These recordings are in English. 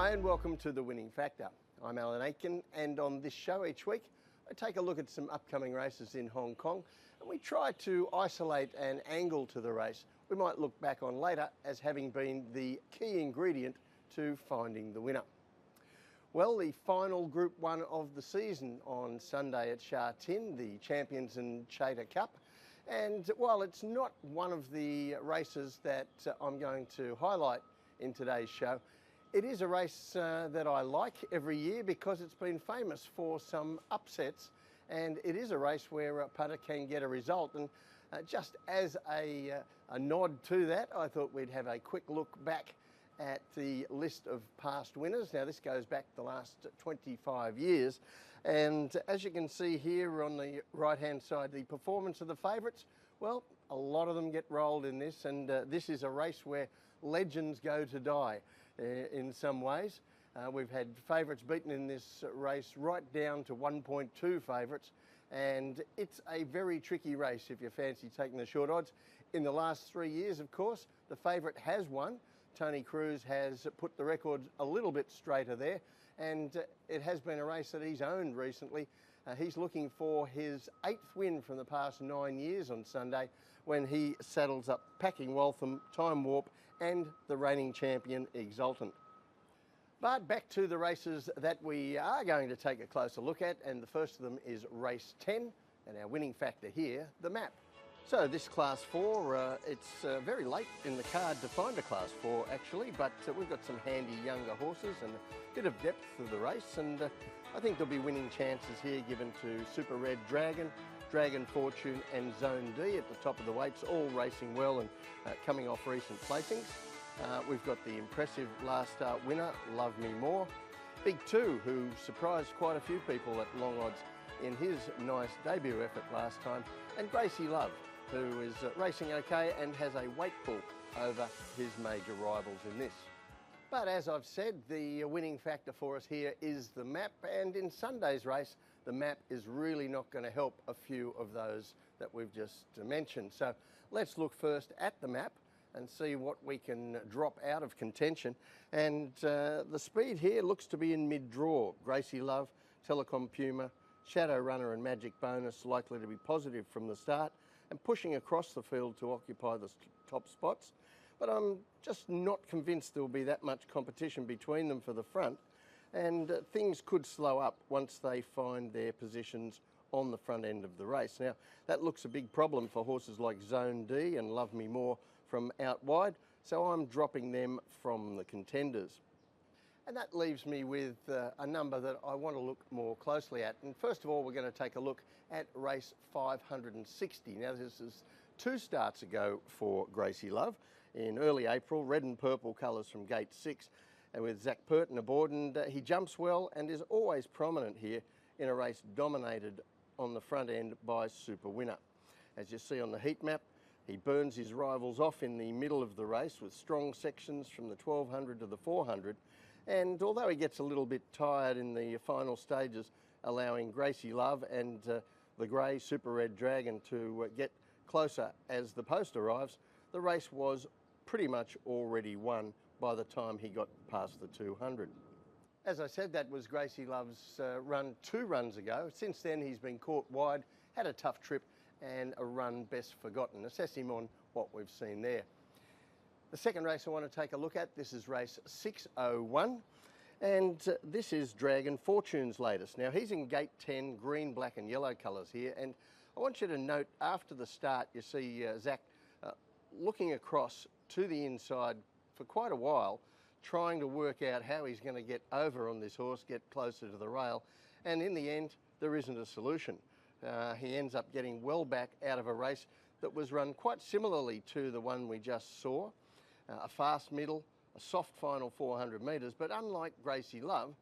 Hi and welcome to The Winning Factor. I'm Alan Aitken, and on this show each week I take a look at some upcoming races in Hong Kong and we try to isolate an angle to the race we might look back on later as having been the key ingredient to finding the winner. Well, the final Group 1 of the season on Sunday at Sha Tin, the Champions and Chater Cup. And while it's not one of the races that I'm going to highlight in today's show, it is a race that I like every year because it's been famous for some upsets, and it is a race where a putter can get a result. And just as a nod to that, I thought we'd have a quick look back at the list of past winners. Now this goes back the last 25 years, and as you can see here on the right hand side, the performance of the favourites, well, a lot of them get rolled in this, and this is a race where legends go to die in some ways. We've had favourites beaten in this race right down to 1.2 favourites, and it's a very tricky race if you fancy taking the short odds. In the last 3 years, of course, the favourite has won. Tony Cruz has put the record a little bit straighter there, and it has been a race that he's owned recently. He's looking for his 8th win from the past 9 years on Sunday when he saddles up Packing Waltham, Time Warp and the reigning champion Exultant. But back to the races that we are going to take a closer look at, and the first of them is race 10, and our winning factor here, the map. So this class 4, it's very late in the card to find a class 4 actually, but we've got some handy younger horses and a bit of depth to the race, and I think there'll be winning chances here given to Super Red Dragon, Dragon Fortune and Zone D at the top of the weights, all racing well and coming off recent placings. We've got the impressive last start winner, Love Me More, Big Two, who surprised quite a few people at long odds in his nice debut effort last time, and Gracie Love, who is racing okay and has a weight pull over his major rivals in this. But as I've said, the winning factor for us here is the map, and in Sunday's race, the map is really not going to help a few of those that we've just mentioned. So let's look first at the map and see what we can drop out of contention. And the speed here looks to be in mid-draw. Gracie Love, Telecom Puma, Shadow Runner and Magic Bonus likely to be positive from the start and pushing across the field to occupy the top spots. But I'm just not convinced there will be that much competition between them for the front, and things could slow up once they find their positions on the front end of the race. Now, that looks a big problem for horses like Zone D and Love Me More from out wide, so I'm dropping them from the contenders. And that leaves me with a number that I want to look more closely at. And first of all, we're going to take a look at race 560. Now, this is 2 starts ago for Gracie Love in early April, red and purple colours from gate 6, and with Zach Purton aboard, and he jumps well and is always prominent here in a race dominated on the front end by Super Winner. As you see on the heat map, he burns his rivals off in the middle of the race with strong sections from the 1200 to the 400. And although he gets a little bit tired in the final stages, allowing Gracie Love and the grey Super Red Dragon to get closer as the post arrives, the race was pretty much already won by the time he got past the 200. As I said, that was Gracie Love's run 2 runs ago. Since then, he's been caught wide, had a tough trip and a run best forgotten. Assess him on what we've seen there. The second race I want to take a look at, this is race 601, and this is Dragon Fortune's latest. Now, he's in gate 10, green, black and yellow colours here, and I want you to note after the start you see Zach looking across to the inside for quite a while, trying to work out how he's going to get over on this horse, get closer to the rail, and in the end there isn't a solution. He ends up getting well back out of a race that was run quite similarly to the one we just saw. A fast middle, a soft final 400 metres, but unlike Gracie Love,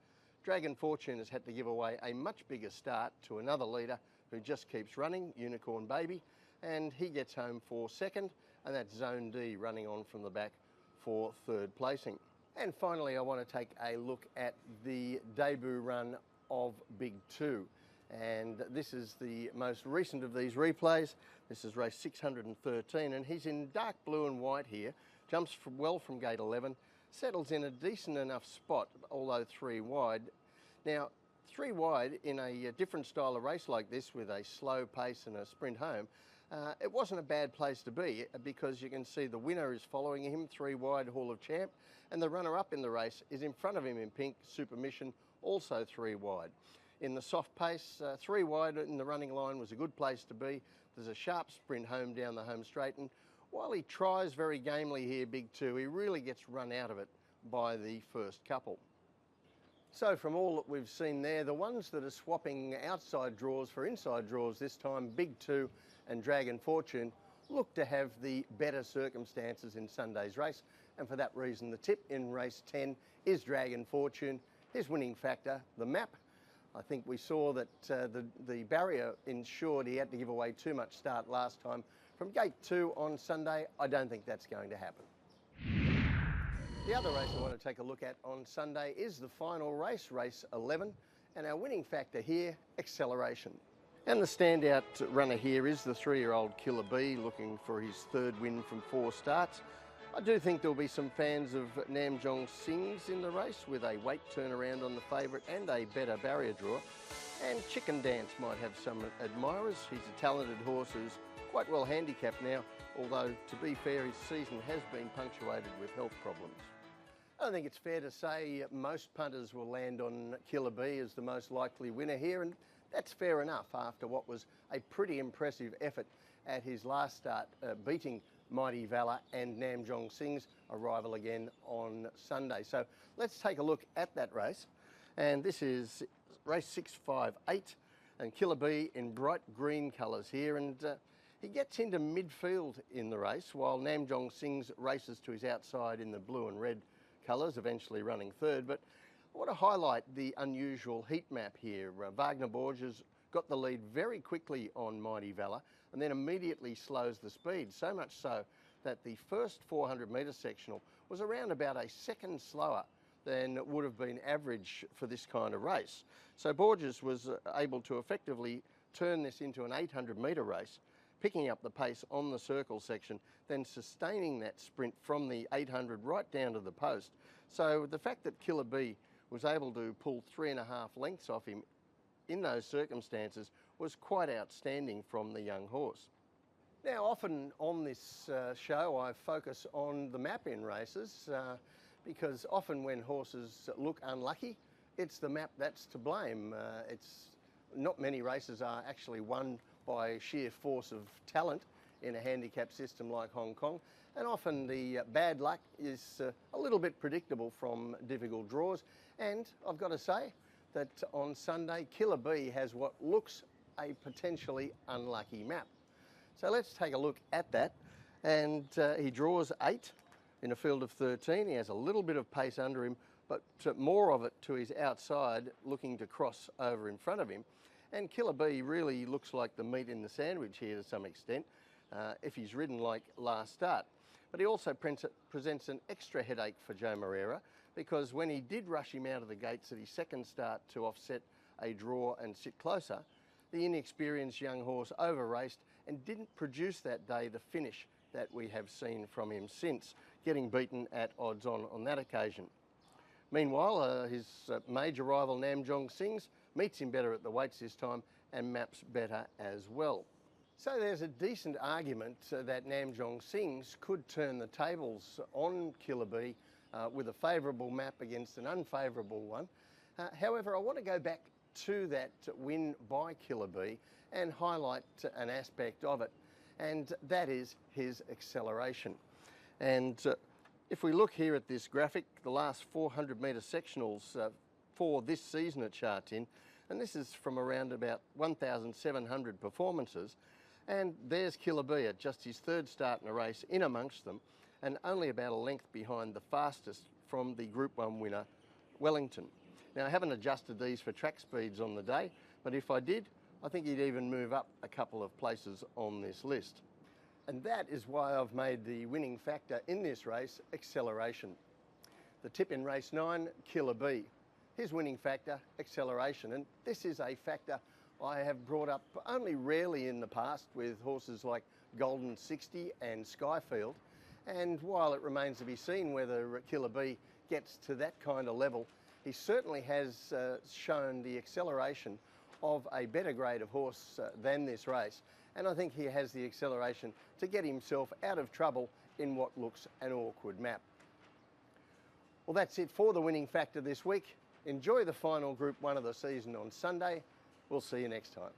Dragon Fortune has had to give away a much bigger start to another leader who just keeps running, Unicorn Baby, and he gets home for 2nd, and that's Zone D running on from the back for 3rd placing. And finally, I want to take a look at the debut run of Big Two. And this is the most recent of these replays. This is race 613, and he's in dark blue and white here. Jumps well from gate 11, settles in a decent enough spot, although 3 wide. Now, 3 wide in a different style of race like this with a slow pace and a sprint home, it wasn't a bad place to be because you can see the winner is following him, 3 wide, Hall of Champ, and the runner-up in the race is in front of him in pink, Super Mission, also 3 wide. In the soft pace, 3 wide in the running line was a good place to be. There's a sharp sprint home down the home straight, and while he tries very gamely here, Big 2, he really gets run out of it by the first couple. So from all that we've seen there, the ones that are swapping outside draws for inside draws this time, Big 2 and Dragon Fortune, look to have the better circumstances in Sunday's race, and for that reason the tip in race 10 is Dragon Fortune. His winning factor, the map. I think we saw that the barrier ensured he had to give away too much start last time. From gate 2 on Sunday, I don't think that's going to happen. The other race I want to take a look at on Sunday is the final race, race 11, and our winning factor here, acceleration. And the standout runner here is the 3-year-old Killer B, looking for his 3rd win from 4 starts. I do think there'll be some fans of Namjong Singh's in the race with a weight turnaround on the favourite and a better barrier draw. And Chicken Dance might have some admirers. He's a talented horse who's quite well handicapped now, although to be fair, his season has been punctuated with health problems. I think it's fair to say most punters will land on Killer B as the most likely winner here, and that's fair enough after what was a pretty impressive effort at his last start, beating Mighty Valor and Namjong Singh's arrival again on Sunday. So let's take a look at that race, and this is race 658, and Killer B in bright green colours here, and he gets into midfield in the race while Namjong Singh's races to his outside in the blue and red colours, eventually running 3rd. But I want to highlight the unusual heat map here. Wagner Borges got the lead very quickly on Mighty Valor and then immediately slows the speed, so much so that the first 400 metre sectional was around about a second slower than would have been average for this kind of race. So Borges was able to effectively turn this into an 800 metre race, picking up the pace on the circle section, then sustaining that sprint from the 800 right down to the post. So the fact that Killer B was able to pull 3.5 lengths off him in those circumstances was quite outstanding from the young horse. Now, often on this show I focus on the map in races because often when horses look unlucky, it's the map that's to blame. It's not many races are actually won by sheer force of talent in a handicap system like Hong Kong, and often the bad luck is a little bit predictable from difficult draws. And I've got to say that on Sunday, Killer B has what looks a potentially unlucky map. So let's take a look at that, and he draws 8 in a field of 13. He has a little bit of pace under him, but more of it to his outside, looking to cross over in front of him. And Killer B really looks like the meat in the sandwich here to some extent, if he's ridden like last start. But he also presents an extra headache for Joe Moreira, because when he did rush him out of the gates at his second start to offset a draw and sit closer, the inexperienced young horse over-raced and didn't produce that day the finish that we have seen from him since, getting beaten at odds on that occasion. Meanwhile, his major rival Namjong Singh's meets him better at the weights this time and maps better as well. So there's a decent argument that Namjong Singh's could turn the tables on Killer B with a favourable map against an unfavourable one. However, I want to go back to that win by Killer B and highlight an aspect of it, and that is his acceleration. And if we look here at this graphic, the last 400 metre sectionals for this season at Sha Tin, and this is from around about 1,700 performances, and there's Killer B at just his 3rd start in a race in amongst them, and only about a length behind the fastest from the Group 1 winner, Wellington. Now, I haven't adjusted these for track speeds on the day, but if I did, I think he'd even move up a couple of places on this list. And that is why I've made the winning factor in this race acceleration. The tip in race 9, Killer B. His winning factor, acceleration, and this is a factor I have brought up only rarely in the past with horses like Golden 60 and Skyfield, And while it remains to be seen whether Killer B gets to that kind of level, he certainly has shown the acceleration of a better grade of horse than this race. And I think he has the acceleration to get himself out of trouble in what looks an awkward map. Well, that's it for the winning factor this week. Enjoy the final Group 1 of the season on Sunday. We'll see you next time.